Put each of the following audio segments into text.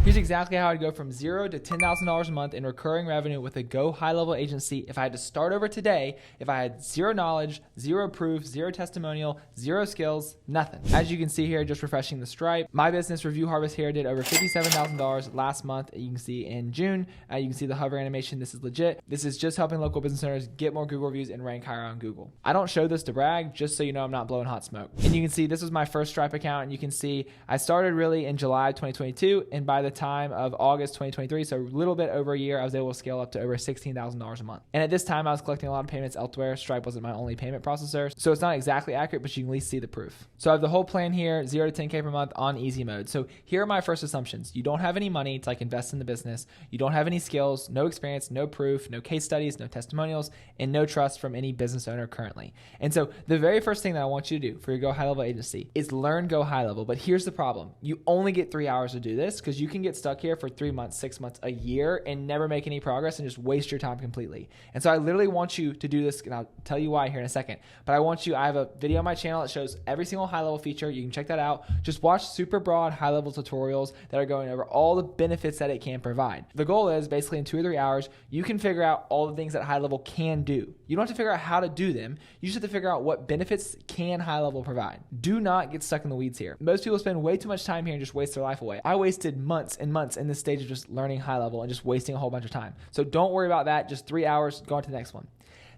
Here's exactly how I'd go from $0 to $10,000 a month in recurring revenue with a GoHighLevel agency if I had to start over today, if I had zero knowledge, zero proof, zero testimonial, zero skills, nothing. As you can see here, just refreshing the Stripe, my business Review Harvest here did over $57,000 last month. You can see in June, you can see the hover animation. This is legit. This is just helping local business owners get more Google reviews and rank higher on Google. I don't show this to brag, just so you know I'm not blowing hot smoke. And you can see this was my first Stripe account, and you can see I started really in July 2022, and by the time of August 2023, so a little bit over a year, I was able to scale up to over $16,000 a month. And at this time, I was collecting a lot of payments elsewhere. Stripe wasn't my only payment processor, so it's not exactly accurate, but you can at least see the proof. So I have the whole plan here, 0 to 10K per month on easy mode. So here are my first assumptions. You don't have any money to invest in the business. You don't have any skills, no experience, no proof, no case studies, no testimonials, and no trust from any business owner currently. And so the very first thing that I want you to do for your GoHighLevel agency is learn GoHighLevel. But here's the problem. You only get 3 hours to do this, because you can get stuck here for 3 months, 6 months, a year, and never make any progress and just waste your time completely. And so I literally want you to do this, and I'll tell you why here in a second. But I have a video on my channel that shows every single high level feature. You can check that out. Just watch super broad high level tutorials that are going over all the benefits that it can provide. The goal is basically in 2 or 3 hours, you can figure out all the things that high level can do. You don't have to figure out how to do them. You just have to figure out what benefits can high level provide. Do not get stuck in the weeds here. Most people spend way too much time here and just waste their life away. I wasted months and months in this stage of just learning high level and just wasting a whole bunch of time. So don't worry about that. Just 3 hours, go on to the next one.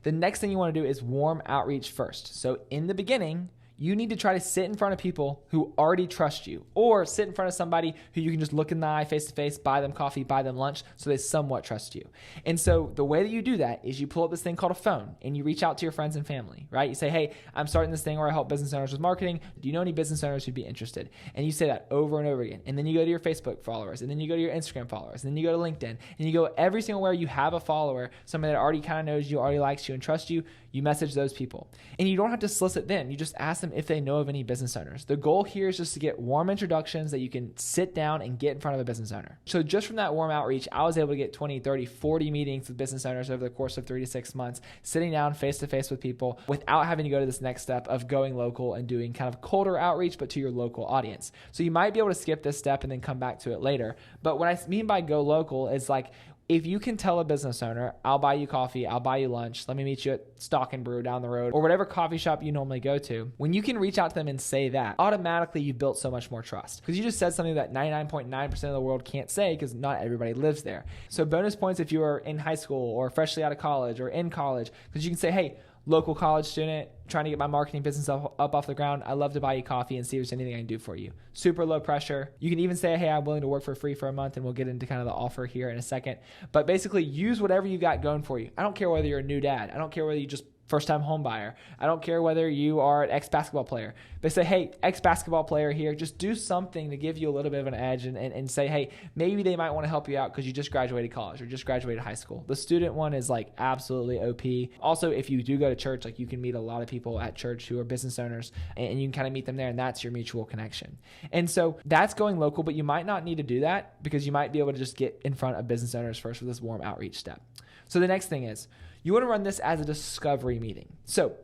The next thing you want to do is warm outreach first. So in the beginning, you need to try to sit in front of people who already trust you, or sit in front of somebody who you can just look in the eye face to face, buy them coffee, buy them lunch, so they somewhat trust you. And so the way that you do that is you pull up this thing called a phone and you reach out to your friends and family, right? You say, hey, I'm starting this thing where I help business owners with marketing. Do you know any business owners who'd be interested? And you say that over and over again. And then you go to your Facebook followers, and then you go to your Instagram followers, and then you go to LinkedIn, and you go every single where you have a follower, somebody that already kind of knows you, already likes you and trusts you. You message those people. And you don't have to solicit them. You just ask them if they know of any business owners. The goal here is just to get warm introductions that you can sit down and get in front of a business owner. So just from that warm outreach, I was able to get 20, 30, 40 meetings with business owners over the course of 3 to 6 months, sitting down face to face with people without having to go to this next step of going local and doing kind of colder outreach, but to your local audience. So you might be able to skip this step and then come back to it later. But what I mean by go local is if you can tell a business owner, I'll buy you coffee, I'll buy you lunch, let me meet you at Stock and Brew down the road, or whatever coffee shop you normally go to, when you can reach out to them and say that, automatically you've built so much more trust. Because you just said something that 99.9% of the world can't say, because not everybody lives there. So bonus points if you are in high school or freshly out of college or in college, because you can say, hey, local college student, trying to get my marketing business up off the ground. I'd love to buy you coffee and see if there's anything I can do for you. Super low pressure. You can even say, hey, I'm willing to work for free for a month, and we'll get into kind of the offer here in a second. But basically, use whatever you got going for you. I don't care whether you're a new dad. I don't care whether you just first-time home buyer. I don't care whether you are an ex-basketball player. But say, hey, ex-basketball player here, just do something to give you a little bit of an edge and say, hey, maybe they might want to help you out because you just graduated college or just graduated high school. The student one is absolutely OP. Also, if you do go to church, you can meet a lot of people at church who are business owners, and you can kind of meet them there, and that's your mutual connection. And so that's going local, but you might not need to do that because you might be able to just get in front of business owners first with this warm outreach step. So the next thing is, you want to run this as a discovery meeting. So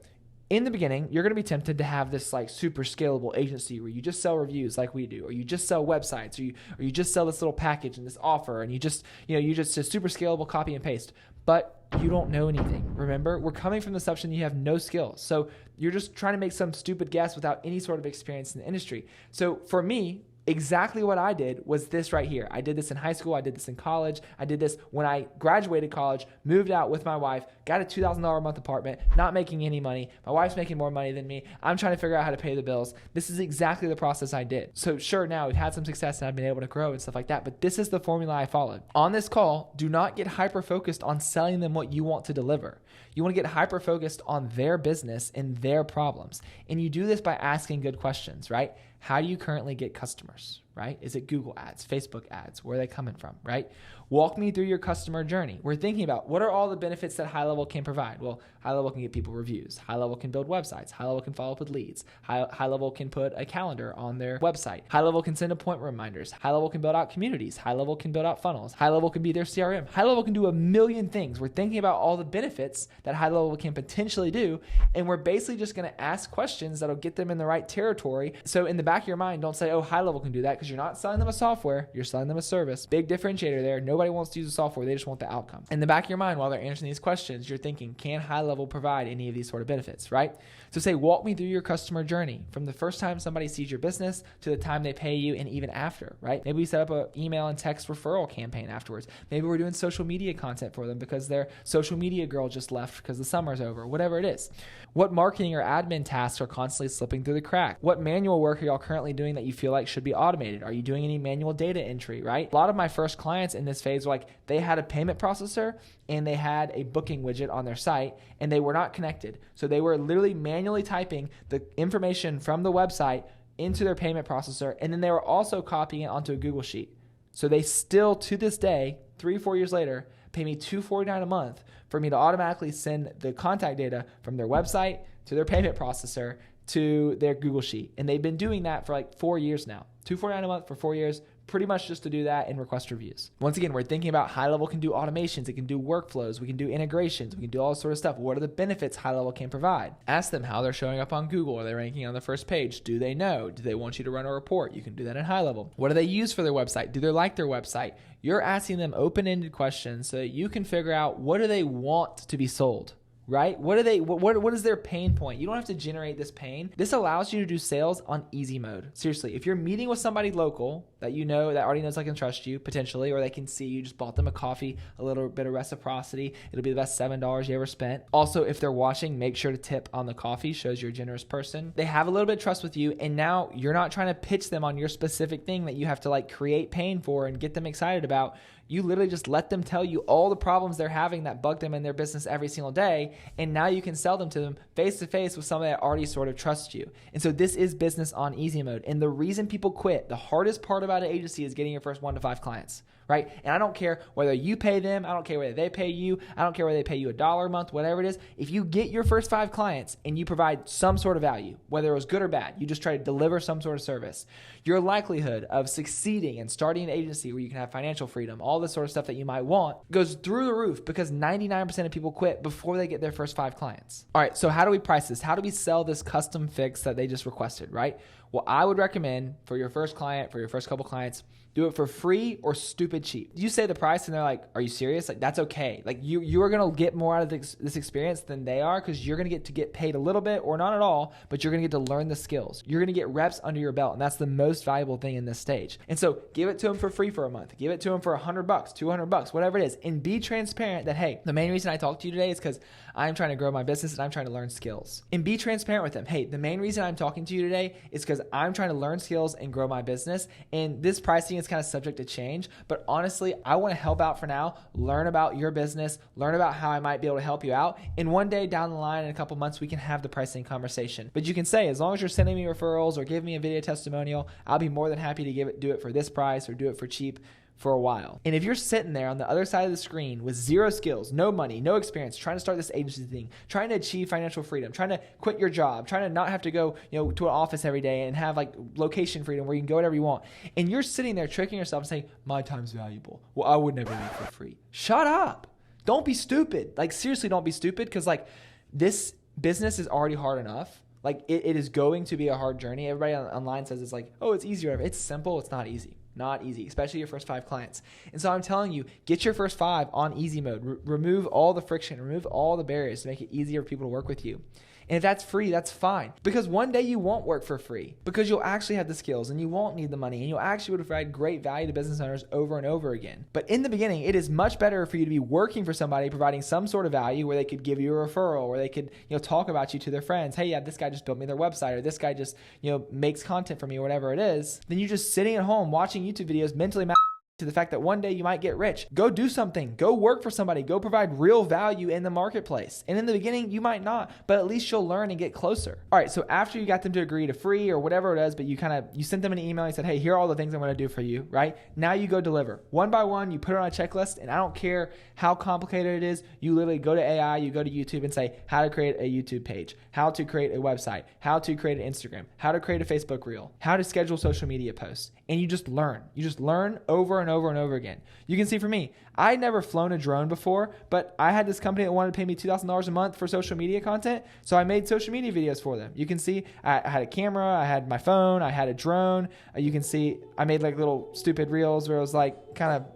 in the beginning, you're going to be tempted to have this super scalable agency where you just sell reviews like we do, or you just sell websites, or you just sell this little package and this offer, and you just a super scalable copy and paste. But you don't know anything. Remember, we're coming from the assumption you have no skills. So you're just trying to make some stupid guess without any sort of experience in the industry. So for me, exactly what I did was this right here. I did this in high school. I did this in college. I did this when I graduated college, moved out with my wife, got a $2,000 a month apartment, not making any money. My wife's making more money than me. I'm trying to figure out how to pay the bills. This is exactly the process I did. So sure, now we've had some success and I've been able to grow and stuff like that, but this is the formula I followed. On this call, do not get hyper-focused on selling them what you want to deliver. You want to get hyper-focused on their business and their problems. And you do this by asking good questions, right? How do you currently get customers, right? Is it Google ads, Facebook ads? Where are they coming from, right? Walk me through your customer journey. We're thinking about what are all the benefits that HighLevel can provide? Well, HighLevel can get people reviews. HighLevel can build websites. HighLevel can follow up with leads. HighLevel can put a calendar on their website. HighLevel can send appointment reminders. HighLevel can build out communities. HighLevel can build out funnels. HighLevel can be their CRM. HighLevel can do a million things. We're thinking about all the benefits that HighLevel can potentially do, and we're basically just going to ask questions that'll get them in the right territory. So in the back of your mind, don't say, oh, HighLevel can do that, because you're not selling them a software, you're selling them a service. Big differentiator there. Nobody wants to use the software. They just want the outcome. In the back of your mind, while they're answering these questions, you're thinking, can HighLevel provide any of these sort of benefits, right? So say, walk me through your customer journey from the first time somebody sees your business to the time they pay you and even after, right? Maybe we set up an email and text referral campaign afterwards. Maybe we're doing social media content for them because their social media girl just left because the summer's over, whatever it is. What marketing or admin tasks are constantly slipping through the crack? What manual work are y'all currently doing that you feel like should be automated? Are you doing any manual data entry, right? A lot of my first clients in this phase were like, they had a payment processor and they had a booking widget on their site and they were not connected. So they were literally manually typing the information from the website into their payment processor, and then they were also copying it onto a Google Sheet. So they still, to this day, 3-4 years later, pay me $249 a month for me to automatically send the contact data from their website to their payment processor to their Google Sheet. And they've been doing that for like 4 years now. $249 a month for 4 years, pretty much just to do that and request reviews. Once again, we're thinking about HighLevel can do automations, it can do workflows, we can do integrations, we can do all this sort of stuff. What are the benefits HighLevel can provide? Ask them how they're showing up on Google. Are they ranking on the first page? Do they know? Do they want you to run a report? You can do that in HighLevel. What do they use for their website? Do they like their website? You're asking them open-ended questions so that you can figure out what do they want to be sold. Right? What is their pain point? You don't have to generate this pain. This allows you to do sales on easy mode. Seriously, if you're meeting with somebody local that you know, that already knows I can trust you potentially, or they can see you just bought them a coffee, a little bit of reciprocity, it'll be the best $7 you ever spent. Also, if they're watching, make sure to tip on the coffee, shows you're a generous person. They have a little bit of trust with you, and now you're not trying to pitch them on your specific thing that you have to like create pain for and get them excited about. You literally just let them tell you all the problems they're having that bug them in their business every single day. And now you can sell them to them face to face with somebody that already sort of trusts you. And so this is business on easy mode. And the reason people quit, the hardest part about an agency is getting your first 1 to 5 clients, right? And I don't care whether you pay them. I don't care whether they pay you. I don't care whether they pay you $1 a month, whatever it is. If you get your first 5 clients and you provide some sort of value, whether it was good or bad, you just try to deliver some sort of service, your likelihood of succeeding and starting an agency where you can have financial freedom, all this sort of stuff that you might want, goes through the roof because 99% of people quit before they get their first 5 clients. All right, so how do we price this? How do we sell this custom fix that they just requested, right? Well, I would recommend for your first client, for your first couple clients, do it for free or stupid cheap. You say the price and they're like, are you serious? Like, that's okay. Like you are going to get more out of this experience than they are because you're going to get paid a little bit or not at all, but you're going to get to learn the skills. You're going to get reps under your belt. And that's the most valuable thing in this stage. And so give it to them for free for a month. Give it to them for $100, $200, whatever it is. And be transparent that, hey, the main reason I talked to you today is because I'm trying to grow my business and I'm trying to learn skills. And be transparent with them. Hey, the main reason I'm talking to you today is because I'm trying to learn skills and grow my business. And this pricing is kind of subject to change. But honestly, I want to help out for now, learn about your business, learn about how I might be able to help you out. And one day down the line, in a couple months, we can have the pricing conversation. But you can say, as long as you're sending me referrals or give me a video testimonial, I'll be more than happy to do it for this price or do it for cheap for a while. And if you're sitting there on the other side of the screen with 0 skills, no money, no experience, trying to start this agency thing, trying to achieve financial freedom, trying to quit your job, trying to not have to go, to an office every day and have like location freedom where you can go whatever you want. And you're sitting there tricking yourself and saying, my time's valuable. Well, I would never leave for free. Shut up. Don't be stupid. Like seriously, don't be stupid because like this business is already hard enough. Like it is going to be a hard journey. Everybody online says it's like, oh, it's easy. It's simple. It's not easy. Not easy, especially your first 5 clients. And so I'm telling you, get your first 5 on easy mode. Remove all the friction, remove all the barriers to make it easier for people to work with you. And if that's free, that's fine. Because one day you won't work for free because you'll actually have the skills and you won't need the money and you'll actually provide great value to business owners over and over again. But in the beginning, it is much better for you to be working for somebody, providing some sort of value where they could give you a referral, or they could, talk about you to their friends. Hey, yeah, this guy just built me their website, or this guy just, makes content for me, or whatever it is. Then you're just sitting at home watching YouTube videos, mentally to the fact that one day you might get rich. Go do something. Go work for somebody. Go provide real value in the marketplace. And in the beginning, you might not, but at least you'll learn and get closer. All right, so after you got them to agree to free or whatever it is, but you sent them an email and you said, hey, here are all the things I'm going to do for you, right? Now you go deliver. One by one, you put it on a checklist, and I don't care how complicated it is. You literally go to AI, you go to YouTube and say how to create a YouTube page, how to create a website, how to create an Instagram, how to create a Facebook reel, how to schedule social media posts. And you just learn. You just learn over and and over and over again. You can see for me, I had never flown a drone before, but I had this company that wanted to pay me $2,000 a month for social media content. So I made social media videos for them. You can see I had a camera, I had my phone, I had a drone. You can see I made like little stupid reels where it was like kind of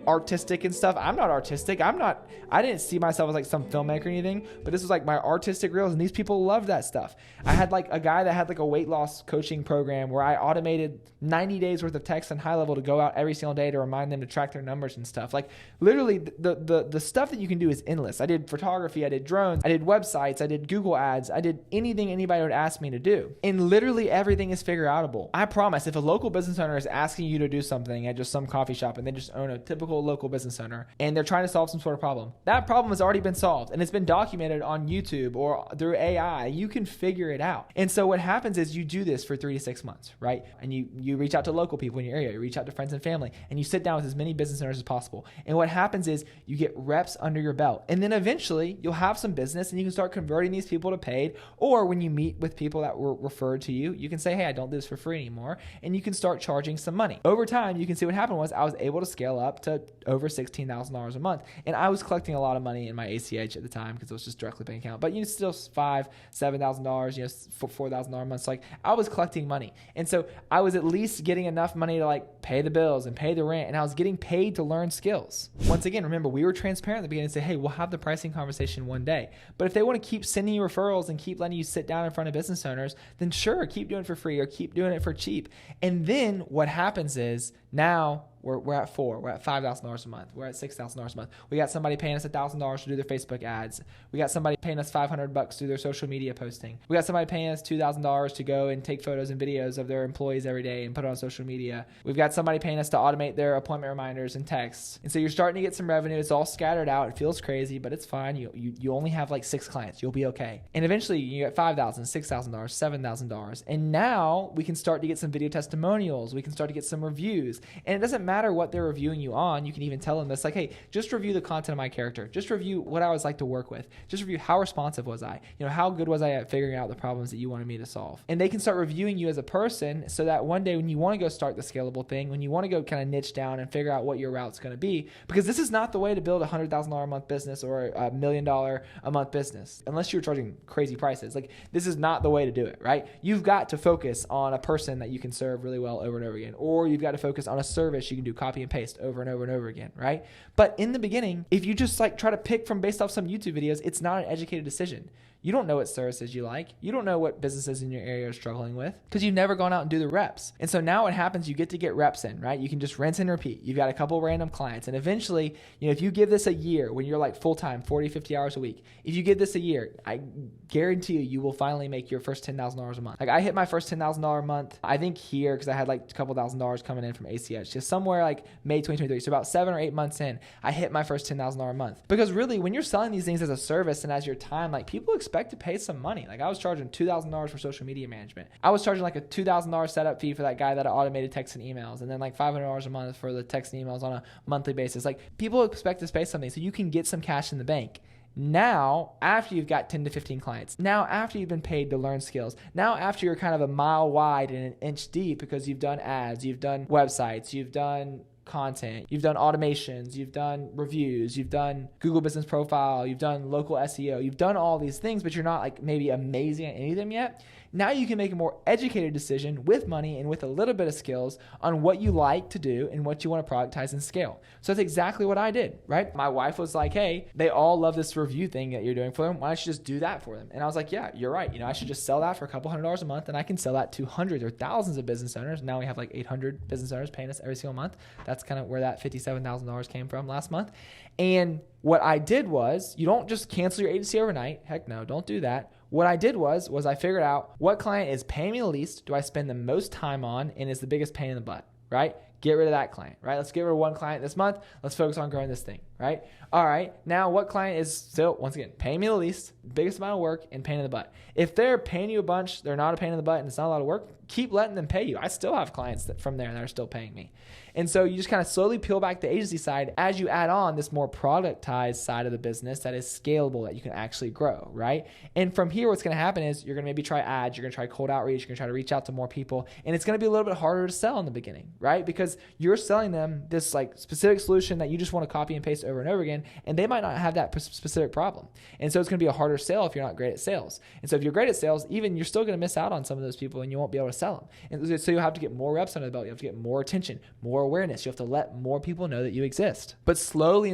artistic and stuff. I'm not artistic. I didn't see myself as like some filmmaker or anything, but this was like my artistic reels, and these people loved that stuff. I had like a guy that had like a weight loss coaching program where I automated 90 days worth of text on GoHighLevel to go out every single day to remind them to track their numbers and stuff. Like literally the stuff that you can do is endless. I did photography, I did drones, I did websites, I did Google ads, I did anything anybody would ask me to do. And literally everything is figure outable. I promise if a local business owner is asking you to do something at just some coffee shop and they just own a typical local business owner and they're trying to solve some sort of problem, that problem has already been solved and it's been documented on YouTube or through AI. You can figure it out. And so what happens is you do this for 3 to 6 months, right? And you reach out to local people in your area, you reach out to friends and family, and you sit down with as many business owners as possible. And what happens is you get reps under your belt. And then eventually you'll have some business and you can start converting these people to paid. Or when you meet with people that were referred to you, you can say, hey, I don't do this for free anymore. And you can start charging some money. Over time, you can see what happened was I was able to scale up to over $16,000 a month. And I was collecting a lot of money in my ACH at the time because it was just directly bank account. But still $5,000, $7,000, $4,000 a month. So like I was collecting money. And so I was at least getting enough money to like pay the bills and pay the rent. And I was getting paid to learn skills. Once again, remember, we were transparent at the beginning and say, hey, we'll have the pricing conversation one day. But if they want to keep sending you referrals and keep letting you sit down in front of business owners, then sure, keep doing it for free or keep doing it for cheap. And then what happens is now we're at $5,000 a month. We're at $6,000 a month. We got somebody paying us $1,000 to do their Facebook ads. We got somebody paying us $500 to do their social media posting. We got somebody paying us $2,000 to go and take photos and videos of their employees every day and put it on social media. We've got somebody paying us to automate their appointment reminders and texts. And so you're starting to get some revenue. It's all scattered out. It feels crazy, but it's fine. You only have like 6 clients. You'll be okay. And eventually you get $5,000, $6,000, $7,000. And now we can start to get some video testimonials. We can start to get some reviews. And it doesn't matter what they're reviewing you on. You can even tell them this, like, hey, just review the content of my character. Just review what I was like to work with. Just review how responsive was I? How good was I at figuring out the problems that you wanted me to solve? And they can start reviewing you as a person so that one day when you want to go start the scalable thing, when you want to go kind of niche down and figure out what your route's going to be, because this is not the way to build a $100,000 a month business or a $1 million a month business, unless you're charging crazy prices. Like, this is not the way to do it, right? You've got to focus on a person that you can serve really well over and over again, or you've got to focus on a service you can do copy and paste over and over and over again, right? But in the beginning, if you just like try to pick from based off some YouTube videos, it's not an educated decision. You don't know what services you like. You don't know what businesses in your area are struggling with because you've never gone out and do the reps. And so now what happens, you get to get reps in, right? You can just rinse and repeat. You've got a couple random clients. And eventually, if you give this a year when you're like full-time, 40, 50 hours a week, if you give this a year, I guarantee you will finally make your first $10,000 a month. Like I hit my first $10,000 a month, I think here, because I had like a couple $1,000s coming in from ACH, just somewhere like May 2023. So about 7 or 8 months in, I hit my first $10,000 a month. Because really, when you're selling these things as a service and as your time, like people expect to pay some money. Like I was charging $2,000 for social media management. I was charging like a $2,000 setup fee for that guy that automated texts and emails, and then like $500 a month for the text and emails on a monthly basis. Like people expect to pay something so you can get some cash in the bank. Now, after you've got 10 to 15 clients, now after you've been paid to learn skills, now after you're kind of a mile wide and an inch deep because you've done ads, you've done websites, you've done content, you've done automations, you've done reviews, you've done Google Business Profile, you've done local SEO, you've done all these things, but you're not like maybe amazing at any of them yet. Now you can make a more educated decision with money and with a little bit of skills on what you like to do and what you want to productize and scale. So that's exactly what I did, right? My wife was like, hey, they all love this review thing that you're doing for them. Why don't you just do that for them? And I was like, yeah, you're right. I should just sell that for a couple $100s a month, and I can sell that to hundreds or thousands of business owners. Now we have like 800 business owners paying us every single month. That's kind of where that $57,000 came from last month. And what I did was, you don't just cancel your agency overnight. Heck no, don't do that. What I did was I figured out what client is paying me the least, do I spend the most time on, and is the biggest pain in the butt, right? Get rid of that client, right? Let's get rid of one client this month. Let's focus on growing this thing, right? All right, now what client is still, once again, paying me the least, biggest amount of work, and pain in the butt? If they're paying you a bunch, they're not a pain in the butt, and it's not a lot of work, keep letting them pay you. I still have clients from there that are still paying me. And so you just kind of slowly peel back the agency side as you add on this more productized side of the business that is scalable, that you can actually grow, right? And from here, what's going to happen is you're going to maybe try ads, you're going to try cold outreach, you're going to try to reach out to more people, and it's going to be a little bit harder to sell in the beginning, right? Because you're selling them this like specific solution that you just want to copy and paste over and over again, and they might not have that specific problem. And so it's going to be a harder sale if you're not great at sales. And so if you're great at sales, even you're still going to miss out on some of those people and you won't be able to sell them. And so you'll have to get more reps under the belt. You have to get more attention, more awareness. You have to let more people know that you exist. But slowly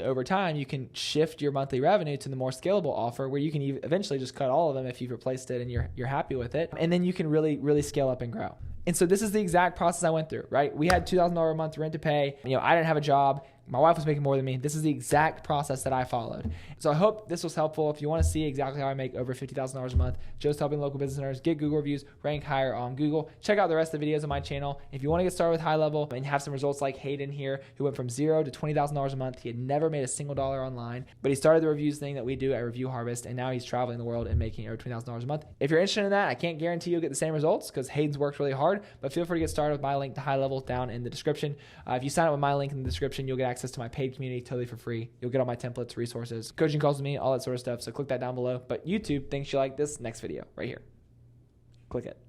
over time, you can shift your monthly revenue to the more scalable offer where you can eventually just cut all of them if you've replaced it and you're happy with it. And then you can really scale up and grow. And so this is the exact process I went through, right? We had $2,000 a month rent to pay. I didn't have a job. My wife was making more than me. This is the exact process that I followed. So I hope this was helpful. If you want to see exactly how I make over $50,000 a month, just helping local business owners get Google reviews, rank higher on Google, check out the rest of the videos on my channel. If you want to get started with high level and have some results like Hayden here, who went from $0 to $20,000 a month. He had never made a single dollar online, but he started the reviews thing that we do at Review Harvest, and now he's traveling the world and making over $20,000 a month. If you're interested in that, I can't guarantee you'll get the same results because Hayden's worked really hard, but feel free to get started with my link to high level down in the description. If you sign up with my link in the description, you'll get access to my paid community totally for free. You'll get all my templates, resources, coaching calls with me, all that sort of stuff. So click that down below. But YouTube thinks you like this next video right here. Click it.